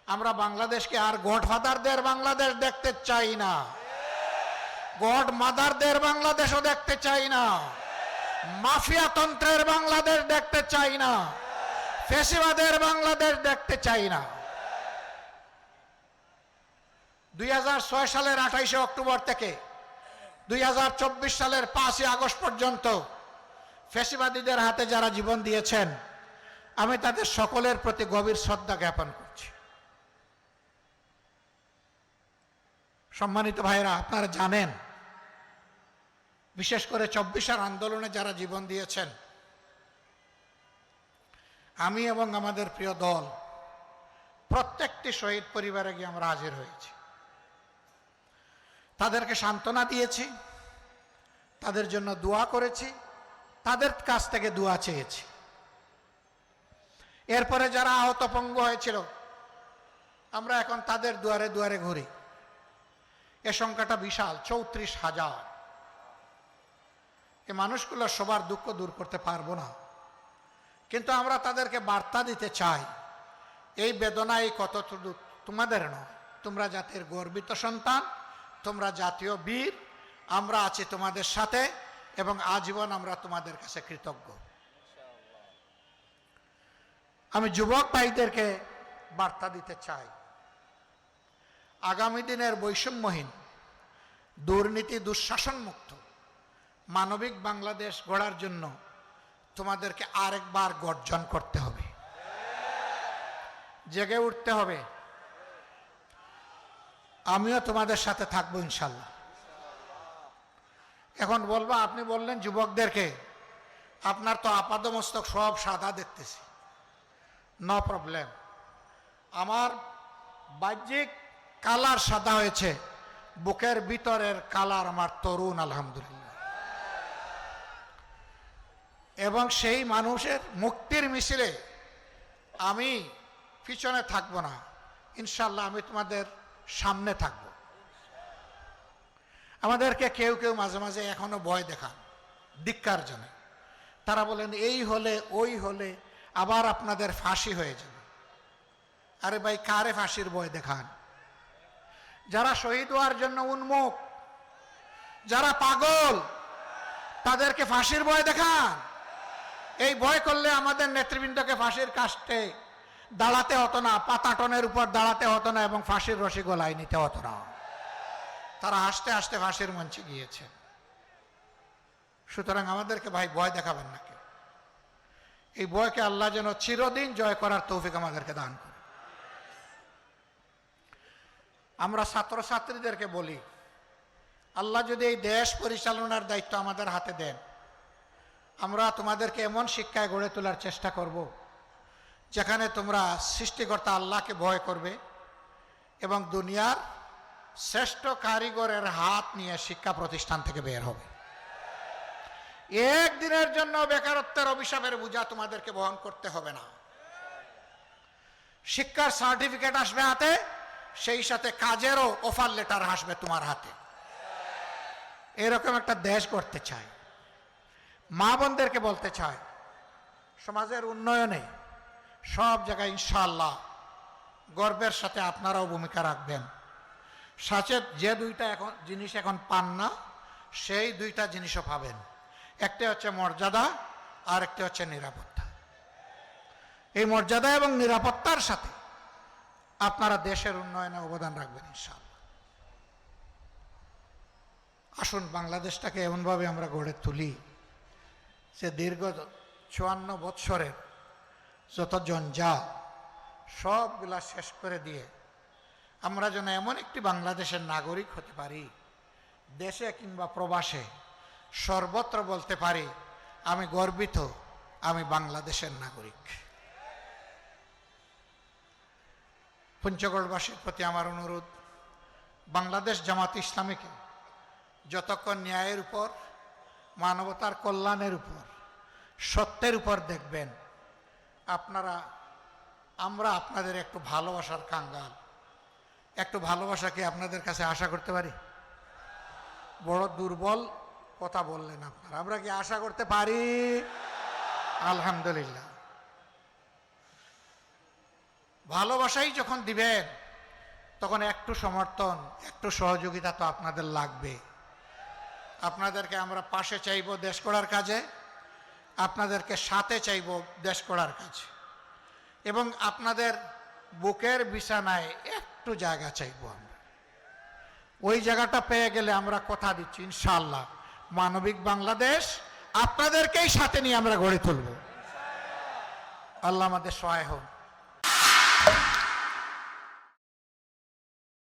আমরা বাংলাদেশকে আর গডফাদারদের বাংলাদেশ দেখতে চাই না, গড মাদারদের বাংলাদেশও দেখতে চাই না, মাফিয়া তন্ত্রের বাংলাদেশ দেখতে চাই না, ফ্যাসিবাদের বাংলাদেশ দেখতে চাই না। 2006 সালের 28শে অক্টোবর থেকে 2024 সালের 5ই আগস্ট পর্যন্ত ফ্যাসিবাদীদের হাতে যারা জীবন দিয়েছেন, আমি তাদের সকলের প্রতি গভীর শ্রদ্ধা জ্ঞাপন করছি। সম্মানিত ভাইরা, আপনারা জানেন, বিশেষ করে 24 আন্দোলনে যারা জীবন দিয়েছেন, আমি এবং আমাদের প্রিয় দল প্রত্যেকটি শহীদ পরিবারে গিয়ে আমরা হাজির হয়েছি, তাদেরকে সান্ত্বনা দিয়েছি, তাদের জন্য দোয়া করেছি, তাদের কাছ থেকে দোয়া চেয়েছি। এরপরে যারা আহত পঙ্গু হয়েছিল, আমরা এখন তাদের দুয়ারে দুয়ারে ঘুরি। এ সংখ্যাটা বিশাল, 34,000। এই মানুষগুলো সবার দুঃখ দূর করতে পারবো না, কিন্তু আমরা তাদেরকে বার্তা দিতে চাই, এই বেদনা, এই কতটুকু তোমাদের নয়, তোমরা জাতির গর্বিত সন্তান, তোমরা জাতীয় বীর, আমরা আছি তোমাদের সাথে এবং আজীবন আমরা তোমাদের কাছে কৃতজ্ঞ। আমি যুবক ভাইদেরকে বার্তা দিতে চাই, আগামী দিনের বৈষম্যহীন, দুর্নীতি দুঃশাসন মুক্ত মানবিক বাংলাদেশ গড়ার জন্য তোমাদেরকে আরেকবার গর্জন করতে হবে, জেগে উঠতে হবে। আমিও তোমাদের সাথে থাকবো ইনশাল্লাহ। এখন বলবো, আপনি বললেন যুবকদেরকে, আপনার তো আপাদমস্তক সব সাদা দেখতেছি, নো প্রবলেম। আমার বাহ্যিক কালার সাদা হয়েছে, বুকের ভিতরের কালার আমার তরুণ, আলহামদুলিল্লাহ। এবং সেই মানুষের মুক্তির মিছিলে আমি পিছনে থাকবো না, ইনশাল্লাহ আমি তোমাদের সামনে থাকব। আমাদেরকে কেউ কেউ মাঝে মাঝে এখনো ভয় দেখান, ধিক্কার জানে। তারা বলেন এই হলে ওই হলে আবার আপনাদের ফাঁসি হয়ে যাবে। আরে ভাই, কারে ফাঁসির ভয় দেখান? যারা শহীদ হওয়ার জন্য উন্মুখ, যারা পাগল, তাদেরকে ফাঁসির ভয় দেখান। এই ভয় করলে আমাদের নেতৃবৃন্দকে ফাঁসির কাস্টে দাঁড়াতে হতো না, পাতাটনের উপর দাঁড়াতে হতো না এবং ফাঁসির রশি গলায় নিতে হতো না। তারা হাসতে হাসতে ফাঁসির মঞ্চে গিয়েছেন। সুতরাং আমাদেরকে ভাই ভয় দেখাবেন না কেউ। এই ভয়কে আল্লাহ যেন চিরদিন জয় করার তৌফিক আমাদেরকে দান করে। আমরা ছাত্রছাত্রীদেরকে বলি, আল্লাহ যদি এই দেশ পরিচালনার দায়িত্ব আমাদের হাতে দেন, আমরা তোমাদেরকে এমন শিক্ষায় গড়ে তোলার চেষ্টা করব যেখানে তোমরা সৃষ্টিকর্তা আল্লাহকে ভয় করবে এবং দুনিয়ার শ্রেষ্ঠ কারিগরের হাত নিয়ে শিক্ষা প্রতিষ্ঠান থেকে বের হবে। একদিনের জন্য বেকারত্বের অভিশাপের বোঝা তোমাদেরকে বহন করতে হবে না। শিক্ষার সার্টিফিকেট আসবে হাতে, সেই সাথে কাজেরও অফার লেটার আসবে তোমার হাতে। এরকম একটা দেশ করতে চাই। মা বোনদেরকে বলতে চাই, সমাজের উন্নয়নে সব জায়গায় ইনশাআল্লাহ গর্বের সাথে আপনারাও ভূমিকা রাখবেন। সাথে যে দুইটা এখন জিনিস এখন পান না, সেই দুইটা জিনিসও পাবেন। একটা হচ্ছে মর্যাদা, আর একটা হচ্ছে নিরাপত্তা। এই মর্যাদা এবং নিরাপত্তার সাথে আপনারা দেশের উন্নয়নে অবদান রাখবেন ইনশাআল্লাহ। আসুন বাংলাদেশটাকে এমনভাবে আমরা গড়ে তুলি যে দীর্ঘ 54 বৎসরের যত জঞ্জাল সবগুলা শেষ করে দিয়ে আমরা যেন এমন একটি বাংলাদেশের নাগরিক হতে পারি, দেশে কিংবা প্রবাসে সর্বত্র বলতে পারি, আমি গর্বিত, আমি বাংলাদেশের নাগরিক। পঞ্চগড়বাসীর প্রতি আমার অনুরোধ, বাংলাদেশ জামাত ইসলামীকে যতক্ষণ ন্যায়ের উপর, মানবতার কল্যাণের উপর, সত্যের উপর দেখবেন, আমরা আপনাদের একটু ভালোবাসার কাঙ্গাল। একটু ভালোবাসা কি আপনাদের কাছে আশা করতে পারি? বড় দুর্বল কথা বললেন আপনারা। আমরা কি আশা করতে পারি? আলহামদুলিল্লাহ। ভালোবাসাই যখন দিবেন তখন একটু সমর্থন, একটু সহযোগিতা তো আপনাদের লাগবে। আপনাদেরকে আমরা পাশে চাইব দেশ গড়ার কাজে, আপনাদেরকে সাথে চাইব দেশ গড়ার কাজে, এবং আপনাদের বুকের বিছানায় একটু জায়গা চাইব আমরা। ওই জায়গাটা পেয়ে গেলে আমরা কথা দিচ্ছি ইনশাআল্লাহ মানবিক বাংলাদেশ আপনাদেরকেই সাথে নিয়ে আমরা গড়ে তুলব। আল্লাহ আমাদের সহায় হোক।